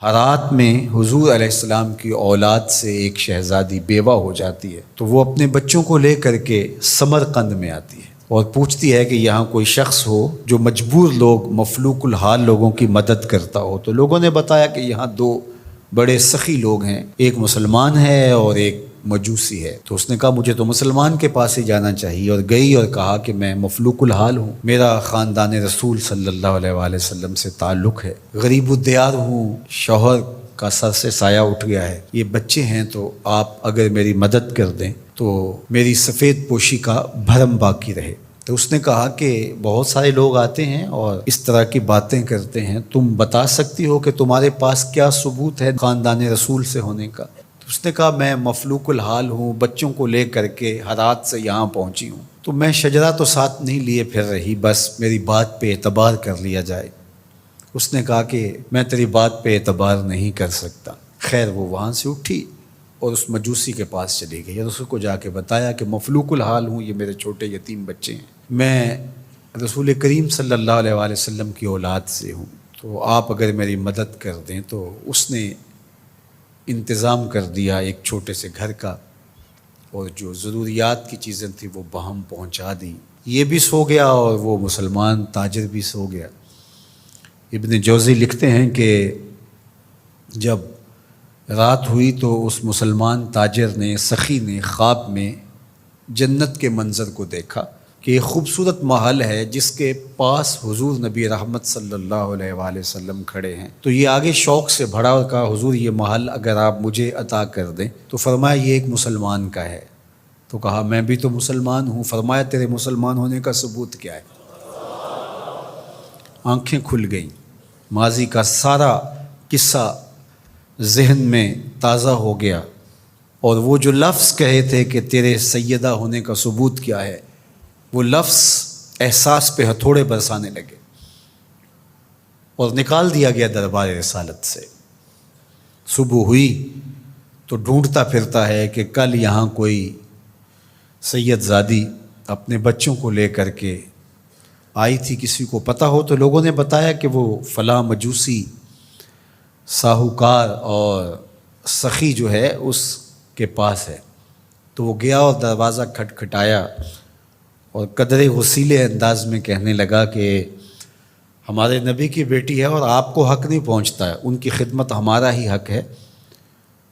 ہرات میں حضور علیہ السلام کی اولاد سے ایک شہزادی بیوہ ہو جاتی ہے تو وہ اپنے بچوں کو لے کر کے سمرقند میں آتی ہے اور پوچھتی ہے کہ یہاں کوئی شخص ہو جو مجبور لوگ مفلوق الحال لوگوں کی مدد کرتا ہو۔ تو لوگوں نے بتایا کہ یہاں دو بڑے سخی لوگ ہیں، ایک مسلمان ہے اور ایک مجوسی ہے۔ تو اس نے کہا مجھے تو مسلمان کے پاس ہی جانا چاہیے، اور گئی اور کہا کہ میں مفلوق الحال ہوں، میرا خاندان رسول صلی اللہ علیہ وآلہ وسلم سے تعلق ہے، غریب الدیار ہوں، شوہر کا سر سے سایہ اٹھ گیا ہے، یہ بچے ہیں، تو آپ اگر میری مدد کر دیں تو میری سفید پوشی کا بھرم باقی رہے۔ تو اس نے کہا کہ بہت سارے لوگ آتے ہیں اور اس طرح کی باتیں کرتے ہیں، تم بتا سکتی ہو کہ تمہارے پاس کیا ثبوت ہے خاندان رسول سے ہونے کا؟ تو اس نے کہا میں مفلوق الحال ہوں، بچوں کو لے کر کے ہرات سے یہاں پہنچی ہوں، تو میں شجرہ تو ساتھ نہیں لیے پھر رہی، بس میری بات پہ اعتبار کر لیا جائے۔ اس نے کہا کہ میں تیری بات پہ اعتبار نہیں کر سکتا۔ خیر وہ وہاں سے اٹھی اور اس مجوسی کے پاس چلی گئی اور اس کو جا کے بتایا کہ مفلوق الحال ہوں، یہ میرے چھوٹے یتیم بچے ہیں، میں رسول کریم صلی اللہ علیہ وآلہ وسلم کی اولاد سے ہوں، تو آپ اگر میری مدد کر دیں۔ تو اس نے انتظام کر دیا ایک چھوٹے سے گھر کا، اور جو ضروریات کی چیزیں تھیں وہ بہم پہنچا دی۔ یہ بھی سو گیا اور وہ مسلمان تاجر بھی سو گیا۔ ابن جوزی لکھتے ہیں کہ جب رات ہوئی تو اس مسلمان تاجر نے، سخی نے، خواب میں جنت کے منظر کو دیکھا کہ ایک خوبصورت محل ہے جس کے پاس حضور نبی رحمت صلی اللہ علیہ وآلہ وسلم کھڑے ہیں۔ تو یہ آگے شوق سے بھرا اور کہا حضور یہ محل اگر آپ مجھے عطا کر دیں۔ تو فرمایا یہ ایک مسلمان کا ہے۔ تو کہا میں بھی تو مسلمان ہوں۔ فرمایا تیرے مسلمان ہونے کا ثبوت کیا ہے؟ آنکھیں کھل گئیں، ماضی کا سارا قصہ ذہن میں تازہ ہو گیا، اور وہ جو لفظ کہے تھے کہ تیرے سیدہ ہونے کا ثبوت کیا ہے، وہ لفظ احساس پہ ہتھوڑے برسانے لگے اور نکال دیا گیا دربار رسالت سے۔ صبح ہوئی تو ڈھونڈتا پھرتا ہے کہ کل یہاں کوئی سید زادی اپنے بچوں کو لے کر کے آئی تھی، کسی کو پتہ ہو تو لوگوں نے بتایا کہ وہ فلاں مجوسی ساہوکار اور سخی جو ہے اس کے پاس ہے۔ تو وہ گیا اور دروازہ کھٹکھٹایا اور قدرے غسیلے انداز میں کہنے لگا کہ ہمارے نبی کی بیٹی ہے اور آپ کو حق نہیں پہنچتا ہے، ان کی خدمت ہمارا ہی حق ہے،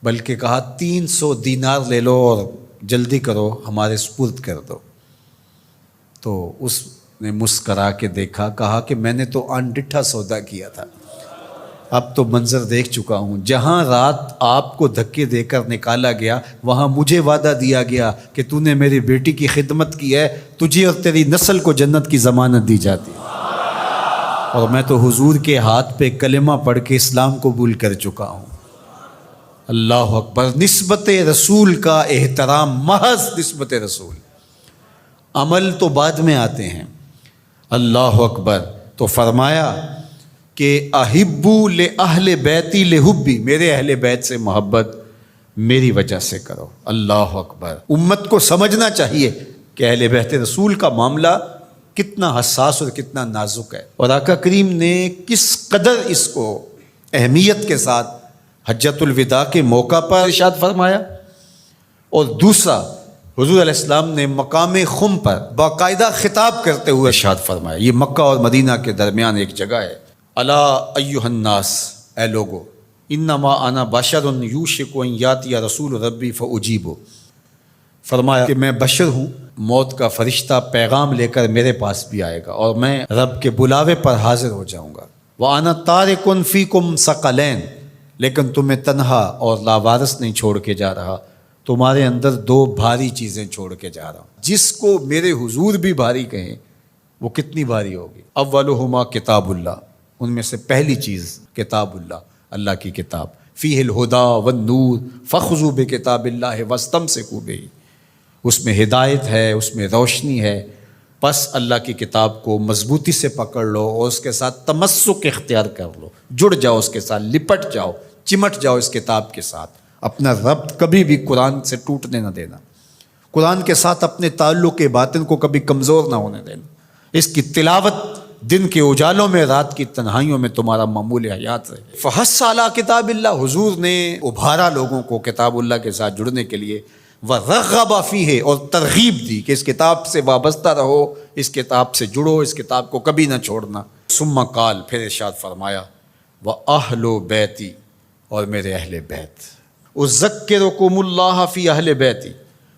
بلکہ کہا 300 دینار لے لو اور جلدی کرو ہمارے سپرد کر دو۔ تو اس نے مسکرا کے دیکھا، کہا کہ میں نے تو انڈٹھا سودا کیا تھا، اب تو منظر دیکھ چکا ہوں، جہاں رات آپ کو دھکے دے کر نکالا گیا وہاں مجھے وعدہ دیا گیا کہ تو نے میری بیٹی کی خدمت کی ہے، تجھے اور تیری نسل کو جنت کی ضمانت دی جاتی ہے، اور میں تو حضور کے ہاتھ پہ کلمہ پڑھ کے اسلام قبول کر چکا ہوں۔ اللہ اکبر۔ نسبت رسول کا احترام، محض نسبت رسول، عمل تو بعد میں آتے ہیں۔ اللہ اکبر۔ تو فرمایا کہ احبو لأہل بیتی لحبی، میرے اہل بیت سے محبت میری وجہ سے کرو۔ اللہ اکبر۔ امت کو سمجھنا چاہیے کہ اہل بیت رسول کا معاملہ کتنا حساس اور کتنا نازک ہے، اور آقا کریم نے کس قدر اس کو اہمیت کے ساتھ حجۃ الوداع کے موقع پر ارشاد فرمایا، اور دوسرا حضور علیہ السلام نے مقام خم پر باقاعدہ خطاب کرتے ہوئے ارشاد فرمایا۔ یہ مکہ اور مدینہ کے درمیان ایک جگہ ہے۔ الا ایھا الناس، اے لوگو، انما انا بشر یوشک ان یاتی رسول ربی فاجیبو، فرمایا کہ میں بشر ہوں، موت کا فرشتہ پیغام لے کر میرے پاس بھی آئے گا اور میں رب کے بلاوے پر حاضر ہو جاؤں گا۔ وانا تارک فیکم ثقلین، لیکن تمہیں تنہا اور لاوارث نہیں چھوڑ کے جا رہا، تمہارے اندر دو بھاری چیزیں چھوڑ کے جا رہا ہوں، جس کو میرے حضور بھی بھاری کہیں وہ کتنی بھاری ہوگی۔ اولہما کتاب اللہ، ان میں سے پہلی چیز کتاب اللہ، اللہ کی کتاب، فیہ الہدی والنور فخذوا بکتاب اللہ واستمسکوا بہ، اس میں ہدایت ہے، اس میں روشنی ہے، بس اللہ کی کتاب کو مضبوطی سے پکڑ لو اور اس کے ساتھ تمسک اختیار کر لو، جڑ جاؤ اس کے ساتھ، لپٹ جاؤ، چمٹ جاؤ اس کتاب کے ساتھ، اپنا ربط کبھی بھی قرآن سے ٹوٹنے نہ دینا، قرآن کے ساتھ اپنے تعلق باطن کو کبھی کمزور نہ ہونے دینا، اس کی تلاوت دن کے اجالوں میں رات کی تنہائیوں میں تمہارا معمول حیات رہے۔ فحث علی کتاب اللہ، حضور نے ابھارا لوگوں کو کتاب اللہ کے ساتھ جڑنے کے لیے، ورغب فیہ، اور ترغیب دی کہ اس کتاب سے وابستہ رہو، اس کتاب سے جڑو، اس کتاب کو کبھی نہ چھوڑنا۔ ثم قال، پھر ارشاد فرمایا، وَأَهْلُ بیتی، اور میرے اہل بیت، اذکرکم اللہ فی اہل بیتی،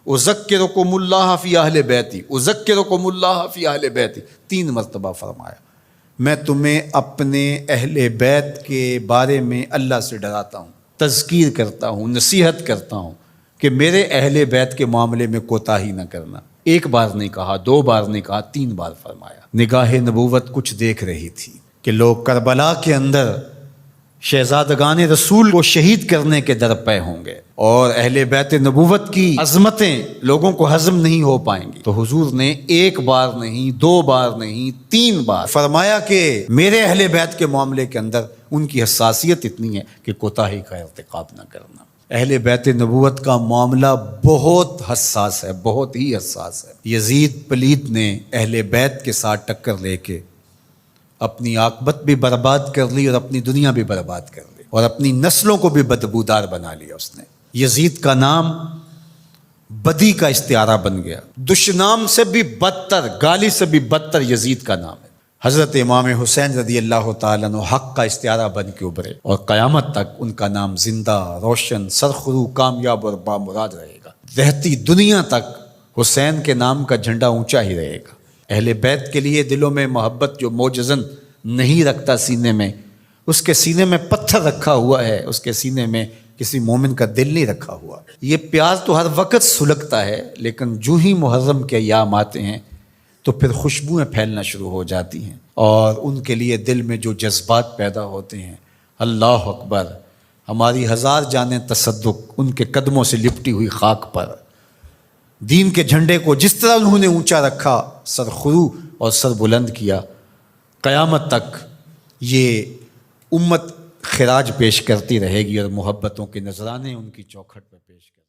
اذکرکم اللہ فی اہل بیتی، اذکرکم اللہ فی اہل بیتی، 3 مرتبہ فرمایا، میں تمہیں اپنے اہل بیت کے بارے میں اللہ سے ڈراتا ہوں، تذکیر کرتا ہوں، نصیحت کرتا ہوں کہ میرے اہل بیت کے معاملے میں کوتاہی نہ کرنا۔ 1 بار نہیں کہا، 2 بار نہیں کہا، 3 بار فرمایا۔ نگاہ نبوت کچھ دیکھ رہی تھی کہ لوگ کربلا کے اندر شہزادگان رسول کو شہید کرنے کے درپے ہوں گے، اور اہل بیت نبوت کی عظمتیں لوگوں کو ہضم نہیں ہو پائیں گی، تو حضور نے 1 بار نہیں، 2 بار نہیں، 3 بار فرمایا کہ میرے اہل بیت کے معاملے کے اندر ان کی حساسیت اتنی ہے کہ کوتاہی کا ارتکاب نہ کرنا۔ اہل بیت نبوت کا معاملہ بہت حساس ہے، بہت ہی حساس ہے۔ یزید پلیت نے اہل بیت کے ساتھ ٹکر لے کے اپنی عاقبت بھی برباد کر لی، اور اپنی دنیا بھی برباد کر لی، اور اپنی نسلوں کو بھی بدبودار بنا لیا اس نے۔ یزید کا نام بدی کا استعارہ بن گیا، دشنام سے بھی بدتر، گالی سے بھی بدتر یزید کا نام ہے۔ حضرت امام حسین رضی اللہ تعالیٰ عنہ حق کا استعارہ بن کے ابھرے، اور قیامت تک ان کا نام زندہ، روشن، سرخرو، کامیاب اور بامراد رہے گا۔ رہتی دنیا تک حسین کے نام کا جھنڈا اونچا ہی رہے گا۔ اہل بیت کے لیے دلوں میں محبت جو موجزن نہیں رکھتا سینے میں، اس کے سینے میں پتھر رکھا ہوا ہے، اس کے سینے میں کسی مومن کا دل نہیں رکھا ہوا۔ یہ پیار تو ہر وقت سلگتا ہے، لیکن جو ہی محرم کے ایام آتے ہیں تو پھر خوشبوئیں پھیلنا شروع ہو جاتی ہیں، اور ان کے لیے دل میں جو جذبات پیدا ہوتے ہیں، اللہ اکبر، ہماری 1000 جانیں تصدق ان کے قدموں سے لپٹی ہوئی خاک پر، دین کے جھنڈے کو جس طرح انہوں نے اونچا رکھا، سرخرو اور سر بلند کیا، قیامت تک یہ امت خراج پیش کرتی رہے گی، اور محبتوں کے نذرانے ان کی چوکھٹ پہ پیش کرتی